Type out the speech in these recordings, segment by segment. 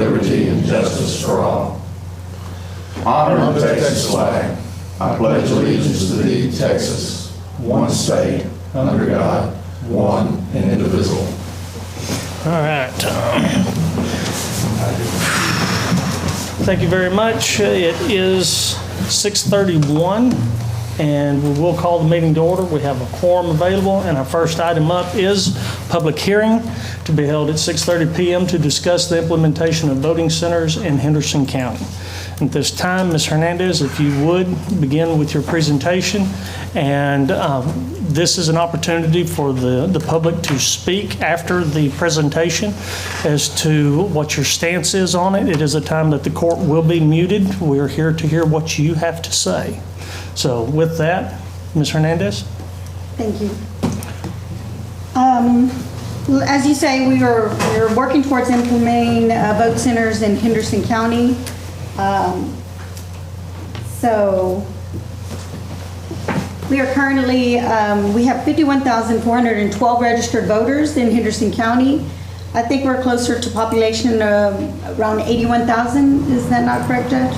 liberty and justice for all. Honor the Texas flag. I pledge allegiance to thee, Texas, one state, under God, one and indivisible. All right. Thank you very much. It is 6:31, and we will call the meeting to order. We have a quorum available, and our first item up is public hearing to be held at 6:30 p.m. to discuss the implementation of voting centers in Henderson County. At this time, Ms. Hernandez, if you would begin with your presentation, and this is an opportunity for the public to speak after the presentation as to what your stance is on it. It is a time that the court will be muted. We're here to hear what you have to say. So with that, Ms. Hernandez. Thank you. As you say, we're working towards implementing vote centers in Henderson County. So we are currently, we have 51,412 registered voters in Henderson County. I think we're closer to population of around 81,000. Is that not correct, Judge?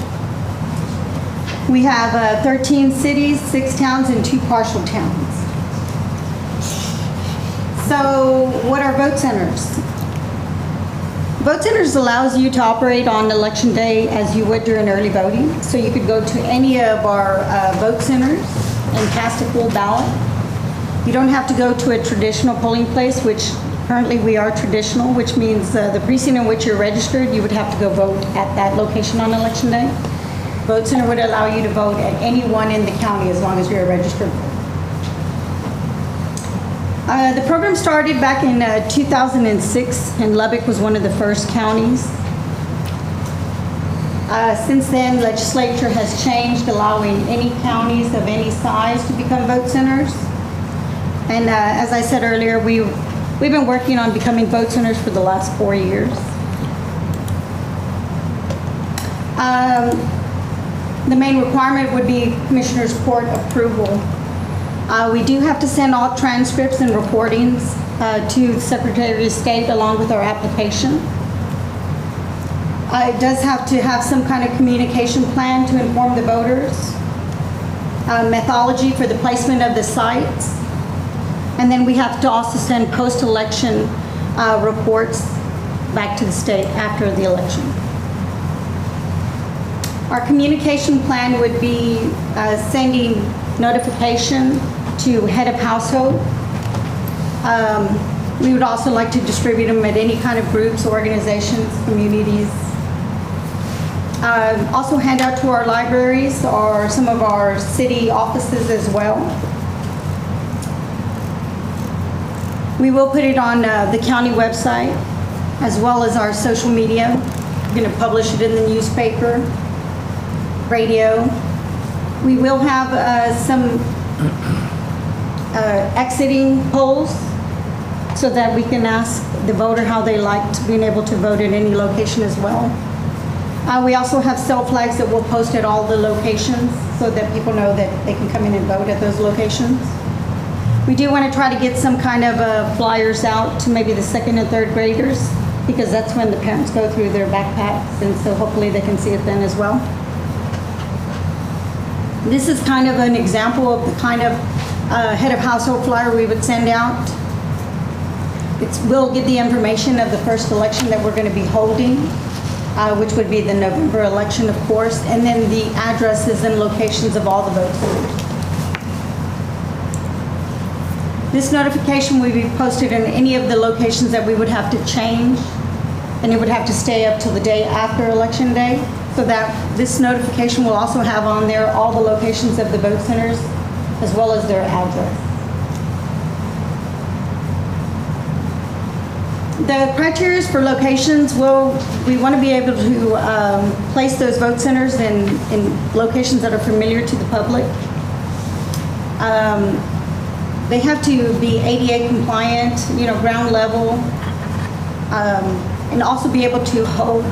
We have 13 cities, 6 towns, and 2 partial towns. So what are vote centers? Vote centers allows you to operate on election day as you would during early voting. So you could go to any of our vote centers and cast a full ballot. You don't have to go to a traditional polling place, which currently we are traditional, which means the precinct in which you're registered, you would have to go vote at that location on election day. Vote center would allow you to vote at any one in the county as long as you're a registered voter. The program started back in 2006, and Lubbock was one of the first counties. Since then, legislature has changed, allowing any counties of any size to become vote centers. And as I said earlier, we've been working on becoming vote centers for the last 4 years. The main requirement would be Commissioner's Court approval. We do have to send all transcripts and recordings to the Secretary of State along with our application. It does have to have some kind of communication plan to inform the voters, methodology for the placement of the sites, and then we have to also send post-election reports back to the state after the election. Our communication plan would be sending notification to head of household. We would also like to distribute them at any kind of groups, organizations, communities. Also hand out to our libraries or some of our city offices as well. We will put it on the county website as well as our social media. We're going to publish it in the newspaper, radio. We will have some exiting polls so that we can ask the voter how they liked being able to vote at any location as well. We also have cell flags that we'll post at all the locations so that people know that they can come in and vote at those locations. We do want to try to get some kind of flyers out to maybe the 2nd and 3rd graders, because that's when the parents go through their backpacks, and so hopefully they can see it then as well. This is kind of an example of the kind of head of household flyer we would send out. We'll give the information of the first election that we're going to be holding, which would be the November election, of course, and then the addresses and locations of all the vote centers. This notification will be posted in any of the locations that we would have to change, and it would have to stay up till the day after election day, so that this notification will also have on there all the locations of the vote centers as well as their address. The criteria for locations, we want to be able to place those vote centers in locations that are familiar to the public. They have to be ADA compliant, ground level, and also be able to hold,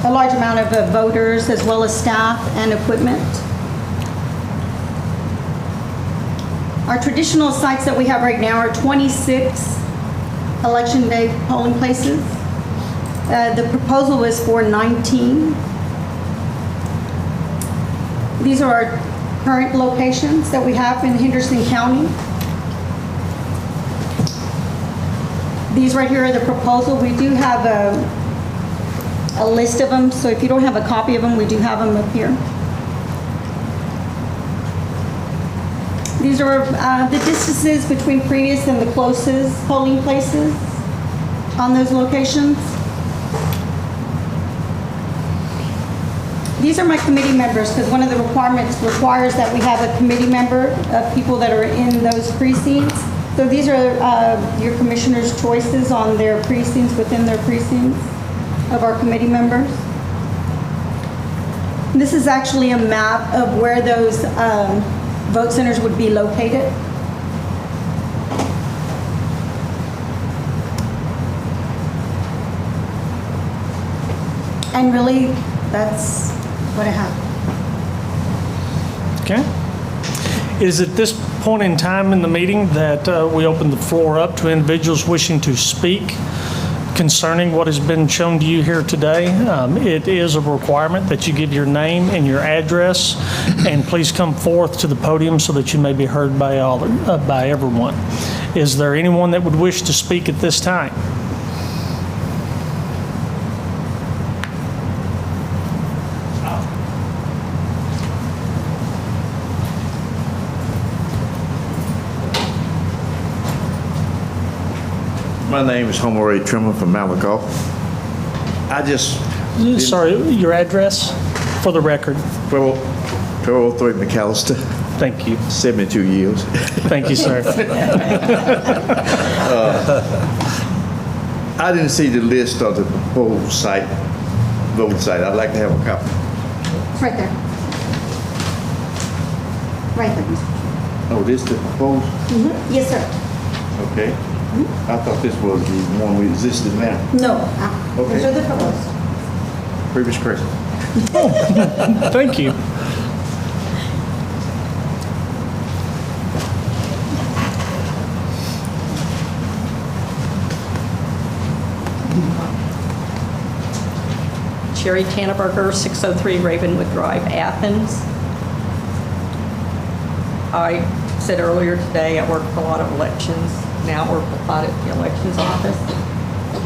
a large amount of voters as well as staff and equipment. Our traditional sites that we have right now are 26 election day polling places. The proposal was for 19. These are our current locations that we have in Henderson County. These right here are the proposal. We do have a list of them, so if you don't have a copy of them, we do have them up here. These are the distances between previous and the closest polling places on those locations. These are my committee members, because one of the requirements requires that we have a committee member of people that are in those precincts. So these are your commissioners' choices on their precincts, within their precincts of our committee members. This is actually a map of where those vote centers would be located. And really, that's what I have. Okay. It is at this point in time in the meeting that we open the floor up to individuals wishing to speak concerning what has been shown to you here today. It is a requirement that you give your name and your address, and please come forth to the podium so that you may be heard by by everyone. Is there anyone that would wish to speak at this time? My name is Homer A. Trimmer from Malakoff. I just... Sorry, your address for the record. 1203 McAllister, Thank you. 72 years. Thank you, sir. I didn't see the list of the proposed site, vote site. I'd like to have a copy. It's right there. Right there. Oh, this the proposed? Yes, sir. Okay. I thought this was the one we existed now. No, Okay. those are the proposed. Previous question. Thank you. Sherry Tanneberger, 603 Ravenwood Drive, Athens. I said earlier today I work for a lot of elections. Now work a lot at the elections office.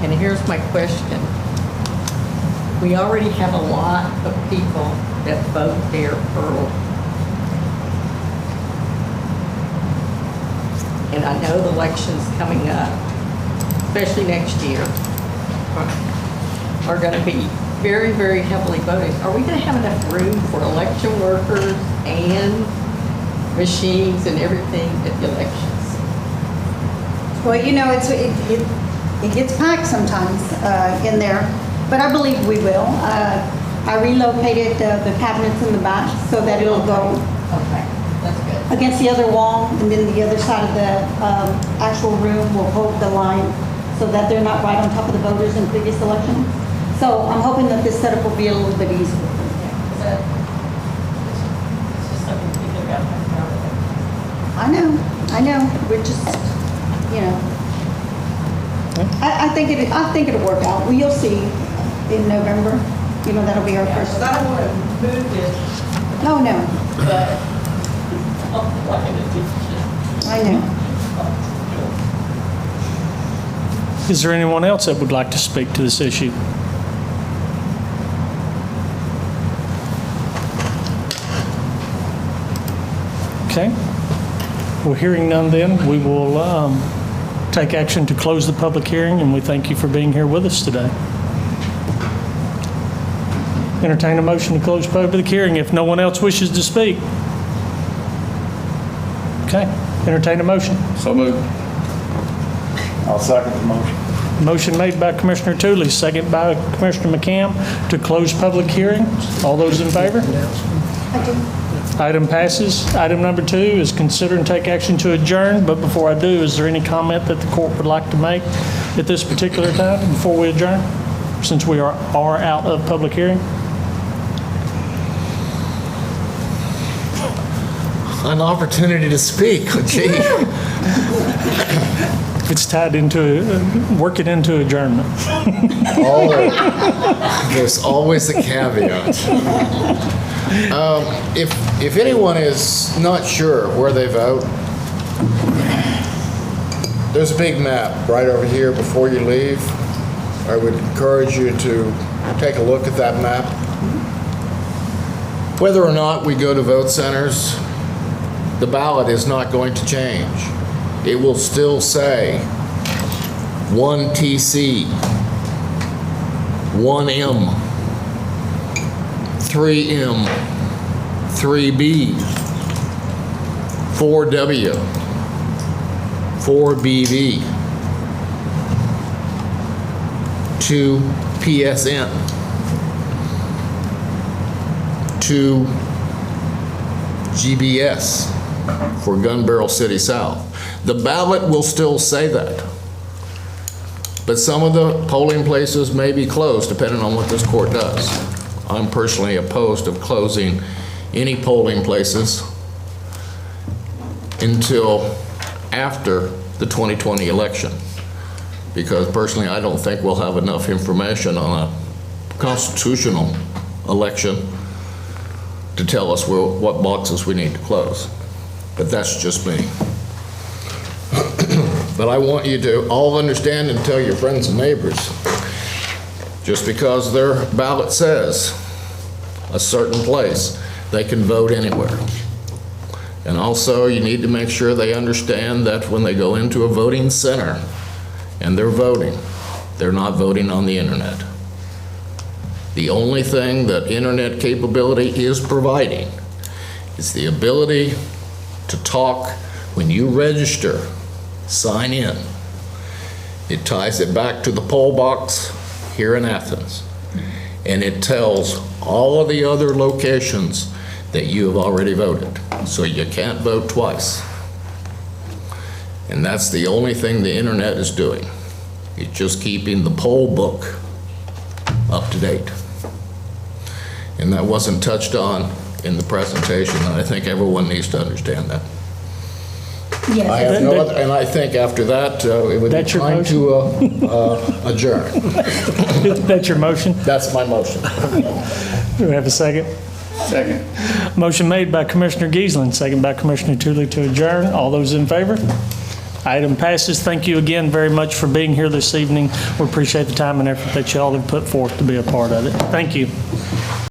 And here's my question. We already have a lot of people that vote there early. And I know the election's coming up, especially next year, are going to be very, very heavily voted. Are we going to have enough room for election workers and machines and everything at the elections? Well, you know, it gets packed sometimes in there, but I believe we will. I relocated the cabinets in the back so that it'll go Okay, that's good. against the other wall, and then the other side of the actual room will hold the line so that they're not right on top of the voters in previous elections. So I'm hoping that this setup will be a little bit easier. It's just something to think about. I know. We're just, you know. I think it'll work out. Well, you'll see in November. You know, that'll be our first. Because I don't want to move this, No, but like in the future. I know. Is there anyone else that would like to speak to this issue? Okay. Well, hearing none then, we will take action to close the public hearing, and we thank you for being here with us today. Entertain a motion to close public hearing if no one else wishes to speak. Okay. Entertain a motion. So moved. I'll second the motion. Motion made by Commissioner Tooley, second by Commissioner McCam to close public hearing. All those in favor? Item passes. Item number 2 is consider and take action to adjourn. But before I do, is there any comment that the court would like to make at this particular time before we adjourn, since we are out of public hearing? An opportunity to speak. Gee. It's tied into, work it into adjournment. Oh, there's always a caveat. If anyone is not sure where they vote, there's a big map right over here before you leave. I would encourage you to take a look at that map. Whether or not we go to vote centers, the ballot is not going to change. It will still say 1 TC, 1M, 3M, 3B, 4W, 4BV, 2 PSN, 2 GBS for Gun Barrel City South. The ballot will still say that. But some of the polling places may be closed depending on what this court does. I'm personally opposed of closing any polling places until after the 2020 election. Because personally, I don't think we'll have enough information on a constitutional election to tell us what boxes we need to close. But that's just me. But I want you to all understand and tell your friends and neighbors, just because their ballot says a certain place, they can vote anywhere. And also, you need to make sure they understand that when they go into a voting center and they're not voting on the internet. The only thing that internet capability is providing is the ability to talk when you register, sign in. It ties it back to the poll box here in Athens. And it tells all of the other locations that you have already voted. So you can't vote twice. And that's the only thing the internet is doing. It's just keeping the poll book up to date. And that wasn't touched on in the presentation, and I think everyone needs to understand that. Yes. I have no other, and I think after that, it would be That's your time to adjourn. That's your motion? That's my motion. Do we have a second? Second. Motion made by Commissioner Giesland, second by Commissioner Tooley to adjourn. All those in favor? Item passes. Thank you again very much for being here this evening. We appreciate the time and effort that you all have put forth to be a part of it. Thank you.